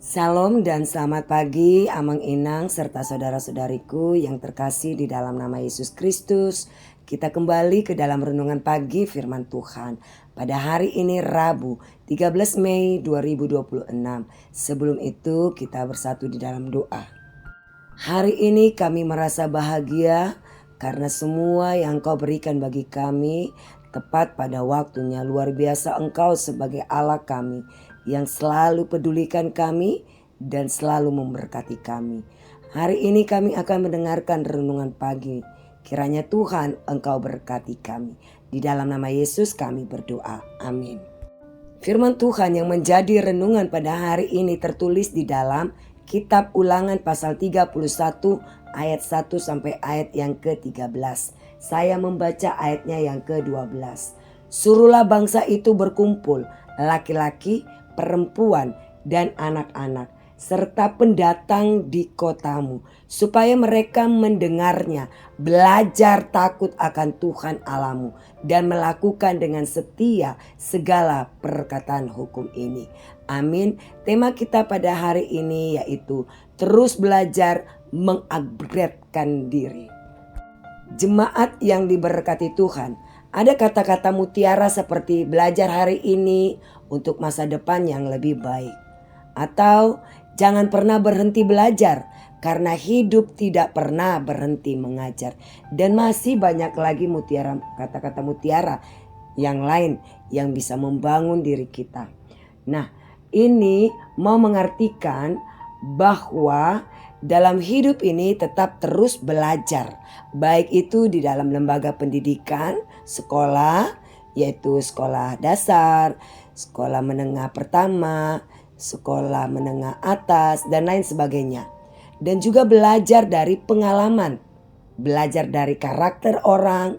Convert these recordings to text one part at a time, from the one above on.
Salam dan selamat pagi Amang Inang serta saudara-saudariku yang terkasih di dalam nama Yesus Kristus. Kita kembali ke dalam renungan pagi firman Tuhan pada hari ini Rabu 13 Mei 2026. Sebelum itu kita bersatu di dalam doa. Hari ini kami merasa bahagia karena semua yang Kau berikan bagi kami tepat pada waktunya. Luar biasa Engkau sebagai Allah kami yang selalu pedulikan kami dan selalu memberkati kami. Hari ini kami akan mendengarkan renungan pagi. Kiranya Tuhan Engkau berkati kami. Di dalam nama Yesus kami berdoa. Amin. Firman Tuhan yang menjadi renungan pada hari ini tertulis di dalam Kitab Ulangan pasal 31 ayat 1 sampai ayat yang ke-13. Saya membaca ayatnya yang ke-12. Suruhlah bangsa itu berkumpul, laki-laki, perempuan, dan anak-anak, serta pendatang di kotamu, supaya mereka mendengarnya, belajar takut akan Tuhan Allahmu, dan melakukan dengan setia segala perkataan hukum ini. Amin. Tema kita pada hari ini yaitu terus belajar mengupgradekan diri. Jemaat yang diberkati Tuhan, ada kata-kata mutiara seperti belajar hari ini untuk masa depan yang lebih baik. Atau jangan pernah berhenti belajar karena hidup tidak pernah berhenti mengajar. Dan masih banyak lagi kata-kata mutiara yang lain yang bisa membangun diri kita. Nah, ini mau mengartikan bahwa dalam hidup ini tetap terus belajar. Baik itu di dalam lembaga pendidikan, sekolah, yaitu sekolah dasar, sekolah menengah pertama, sekolah menengah atas, dan lain sebagainya. Dan juga belajar dari pengalaman, belajar dari karakter orang,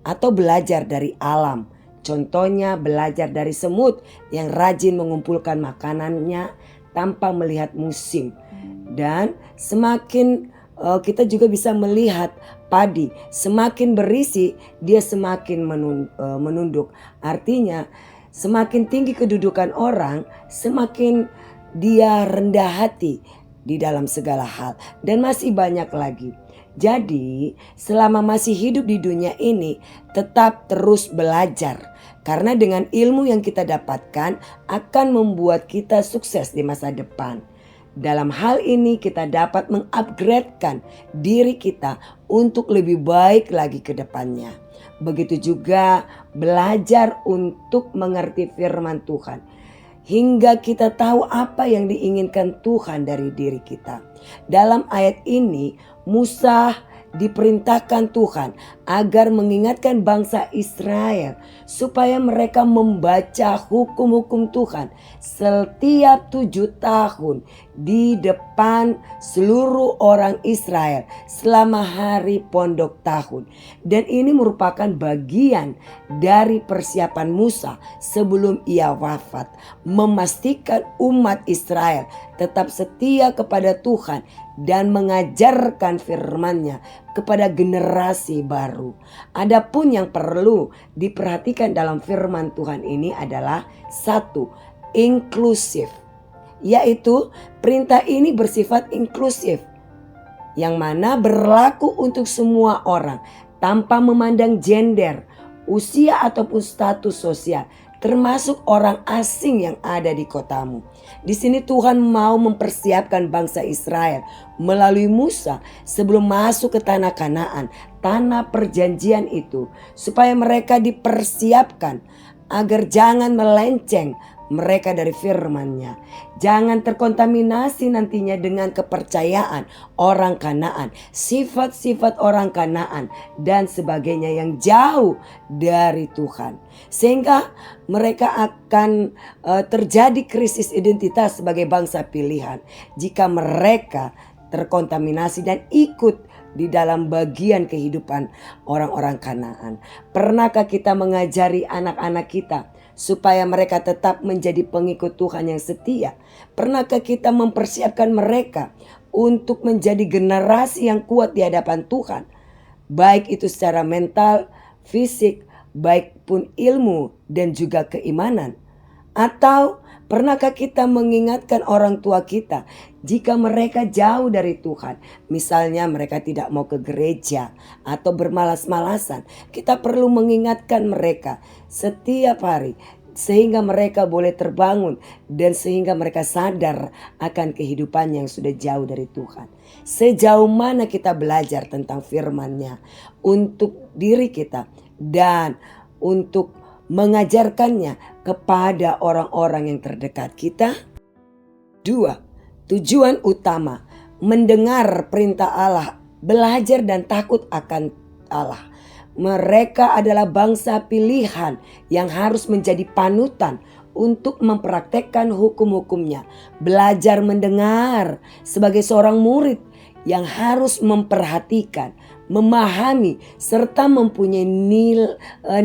atau belajar dari alam. Contohnya belajar dari semut yang rajin mengumpulkan makanannya tanpa melihat musim. Dan semakin kita juga bisa melihat padi semakin berisi dia semakin menunduk. Artinya semakin tinggi kedudukan orang semakin dia rendah hati di dalam segala hal. Dan masih banyak lagi. Jadi selama masih hidup di dunia ini tetap terus belajar. Karena dengan ilmu yang kita dapatkan akan membuat kita sukses di masa depan. Dalam hal ini kita dapat mengupgradekan diri kita untuk lebih baik lagi ke depannya. Begitu juga belajar untuk mengerti firman Tuhan. Hingga kita tahu apa yang diinginkan Tuhan dari diri kita. Dalam ayat ini Musa diperintahkan Tuhan agar mengingatkan bangsa Israel supaya mereka membaca hukum-hukum Tuhan setiap 7 tahun di depan seluruh orang Israel selama hari pondok tahun. Dan ini merupakan bagian dari persiapan Musa sebelum ia wafat, memastikan umat Israel tetap setia kepada Tuhan dan mengajarkan firman-Nya kepada generasi baru. Adapun yang perlu diperhatikan dalam firman Tuhan ini adalah 1, inklusif. Yaitu perintah ini bersifat inklusif, yang mana berlaku untuk semua orang tanpa memandang gender, usia ataupun status sosial, termasuk orang asing yang ada di kotamu. Di sini Tuhan mau mempersiapkan bangsa Israel melalui Musa sebelum masuk ke tanah Kanaan, tanah perjanjian itu, supaya mereka dipersiapkan agar jangan melenceng mereka dari firman-Nya. Jangan terkontaminasi nantinya dengan kepercayaan orang Kanaan, sifat-sifat orang Kanaan dan sebagainya yang jauh dari Tuhan. Sehingga mereka akan terjadi krisis identitas sebagai bangsa pilihan jika mereka terkontaminasi dan ikut di dalam bagian kehidupan orang-orang Kanaan. Pernahkah kita mengajari anak-anak kita supaya mereka tetap menjadi pengikut Tuhan yang setia? Pernahkah kita mempersiapkan mereka untuk menjadi generasi yang kuat di hadapan Tuhan? Baik itu secara mental, fisik, baik pun ilmu dan juga keimanan. Atau pernahkah kita mengingatkan orang tua kita jika mereka jauh dari Tuhan? Misalnya mereka tidak mau ke gereja atau bermalas-malasan. Kita perlu mengingatkan mereka setiap hari sehingga mereka boleh terbangun dan sehingga mereka sadar akan kehidupan yang sudah jauh dari Tuhan. Sejauh mana kita belajar tentang firman-Nya untuk diri kita dan untuk mengajarkannya kepada orang-orang yang terdekat kita. 2. Tujuan utama mendengar perintah Allah, belajar dan takut akan Allah. Mereka adalah bangsa pilihan yang harus menjadi panutan untuk mempraktekkan hukum-hukumnya. Belajar mendengar sebagai seorang murid yang harus memperhatikan, memahami, serta mempunyai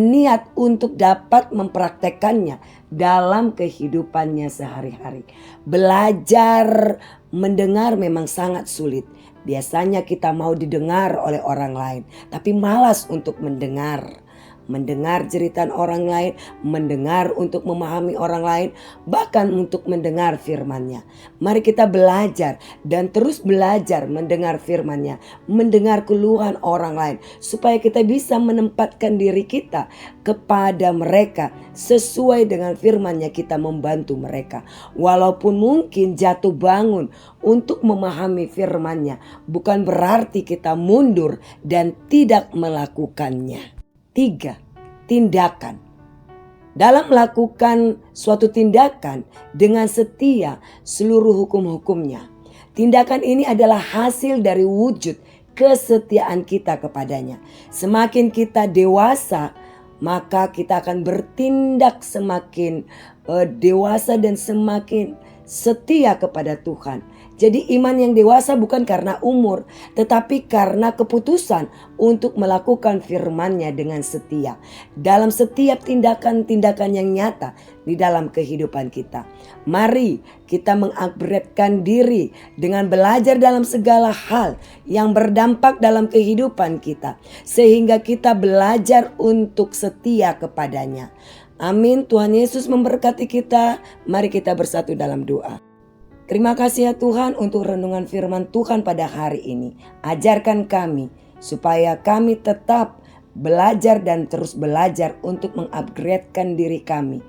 niat untuk dapat mempraktekannya dalam kehidupannya sehari-hari. Belajar mendengar memang sangat sulit. Biasanya kita mau didengar oleh orang lain, tapi malas untuk mendengar. Mendengar jeritan orang lain, mendengar untuk memahami orang lain, bahkan untuk mendengar firman-Nya. Mari kita belajar dan terus belajar mendengar firman-Nya, mendengar keluhan orang lain, supaya kita bisa menempatkan diri kita kepada mereka sesuai dengan firman-Nya. Kita membantu mereka, walaupun mungkin jatuh bangun untuk memahami firman-Nya, bukan berarti kita mundur dan tidak melakukannya. 3. Tindakan. Dalam melakukan suatu tindakan dengan setia seluruh hukum-hukumnya. Tindakan ini adalah hasil dari wujud kesetiaan kita kepadanya. Semakin kita dewasa, maka kita akan bertindak semakin dewasa dan semakin setia kepada Tuhan. Jadi iman yang dewasa bukan karena umur, tetapi karena keputusan untuk melakukan firman-Nya dengan setia. Dalam setiap tindakan-tindakan yang nyata di dalam kehidupan kita. Mari kita mengupgradekan diri dengan belajar dalam segala hal yang berdampak dalam kehidupan kita. Sehingga kita belajar untuk setia kepadanya. Amin. Tuhan Yesus memberkati kita. Mari kita bersatu dalam doa. Terima kasih ya Tuhan untuk renungan firman Tuhan pada hari ini. Ajarkan kami supaya kami tetap belajar dan terus belajar untuk mengupgradekan diri kami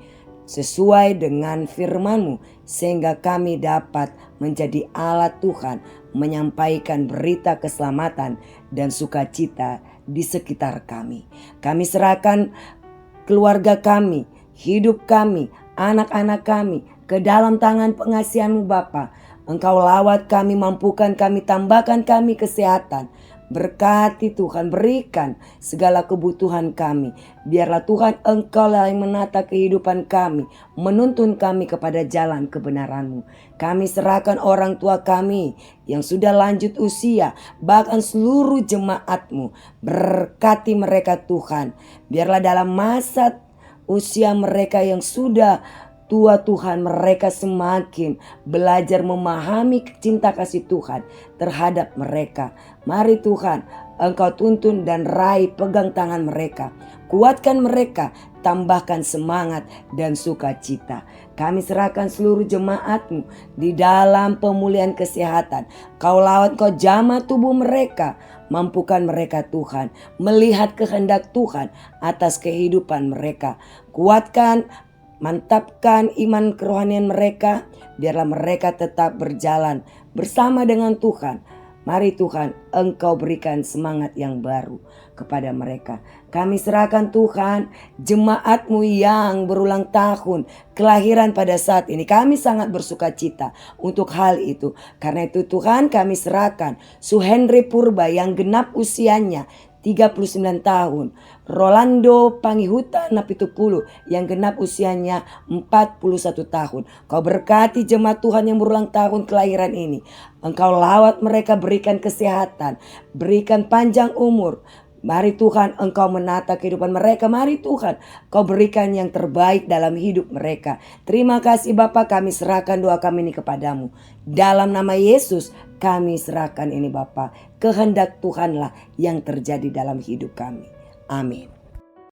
sesuai dengan firman-Mu, sehingga kami dapat menjadi alat Tuhan menyampaikan berita keselamatan dan sukacita di sekitar kami. Kami serahkan keluarga kami, hidup kami, anak-anak kami ke dalam tangan pengasihan-Mu Bapa. Engkau lawat kami, mampukan kami, tambahkan kami kesehatan. Berkati Tuhan, berikan segala kebutuhan kami. Biarlah Tuhan Engkau yang menata kehidupan kami, menuntun kami kepada jalan kebenaran-Mu. Kami serahkan orang tua kami yang sudah lanjut usia, bahkan seluruh jemaat-Mu. Berkati mereka Tuhan. Biarlah dalam masa usia mereka yang sudah tua Tuhan, mereka semakin belajar memahami cinta kasih Tuhan terhadap mereka. Mari Tuhan, Engkau tuntun dan raih, pegang tangan mereka. Kuatkan mereka, tambahkan semangat dan sukacita. Kami serahkan seluruh jemaat-Mu di dalam pemulihan kesehatan. Kau lawat, Kau jamah tubuh mereka. Mampukan mereka Tuhan melihat kehendak Tuhan atas kehidupan mereka. Kuatkan, mantapkan iman kerohanian mereka, biarlah mereka tetap berjalan bersama dengan Tuhan. Mari Tuhan, Engkau berikan semangat yang baru kepada mereka. Kami serahkan Tuhan jemaat-Mu yang berulang tahun kelahiran pada saat ini. Kami sangat bersuka cita untuk hal itu. Karena itu Tuhan, kami serahkan Suhendri Purba yang genap usianya 39 tahun. Rolando Pangihuta Napitupulu yang genap usianya 41 tahun. Kau berkati jemaat Tuhan yang berulang tahun kelahiran ini. Engkau lawat mereka, berikan kesehatan, berikan panjang umur. Mari Tuhan, Engkau menata kehidupan mereka. Mari Tuhan, Kau berikan yang terbaik dalam hidup mereka. Terima kasih Bapa, kami serahkan doa kami ini kepadamu. Dalam nama Yesus kami serahkan ini Bapa. Kehendak Tuhanlah yang terjadi dalam hidup kami. Amin.